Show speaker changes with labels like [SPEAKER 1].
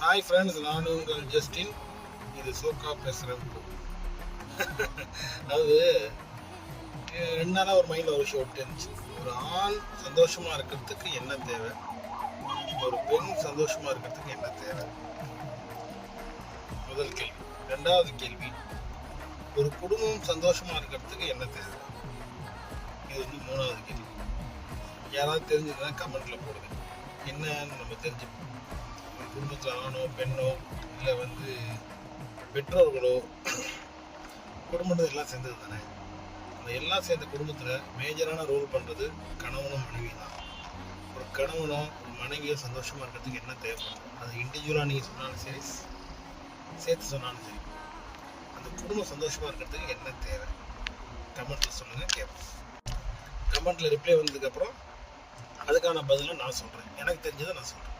[SPEAKER 1] Hi friends, நான் உங்கள் Justin. இது சோக்கா பேசுகிறேன். அதாவது 2 நாளாக ஒரு மைண்டில் ஒரு விஷயம் விட்டு இருந்துச்சு. ஒரு ஆண் சந்தோஷமாக இருக்கிறதுக்கு என்ன தேவை, ஒரு பெண் சந்தோஷமாக இருக்கிறதுக்கு என்ன தேவை? முதல் கேள்வி. 2வது கேள்வி, ஒரு குடும்பம் சந்தோஷமாக இருக்கிறதுக்கு என்ன தேவை? இது 3வது கேள்வி. யாராவது தெரிஞ்சதுன்னா கமெண்ட்டில் போடுங்க. என்னன்னு நம்ம தெரிஞ்சுப்போம். குடும்பத்தில் ஆணோ பெண்ணோ இல்லை பெற்றோர்களோ குடும்பத்தை எல்லாம் சேர்ந்தது தானே. அந்த எல்லாம் சேர்ந்த குடும்பத்தில் மேஜரான ரோல் பண்ணுறது கணவனும் மனைவி தான். ஒரு கணவனோ ஒரு மனைவியோ சந்தோஷமாக இருக்கிறதுக்கு என்ன தேவைப்படும்? அது இண்டிவிஜுவலாக நீங்கள் சொன்னாலும் சரி, சேர்த்து சொன்னாலும் சரி, அந்த குடும்பம் சந்தோஷமாக இருக்கிறதுக்கு என்ன தேவை? கமெண்ட்டில் சொல்லுங்கள், கேட்போம். கமெண்ட்டில் ரிப்ளை வந்ததுக்கப்புறம் அதுக்கான பதிலை நான் சொல்கிறேன். எனக்கு தெரிஞ்சதை நான் சொல்கிறேன்.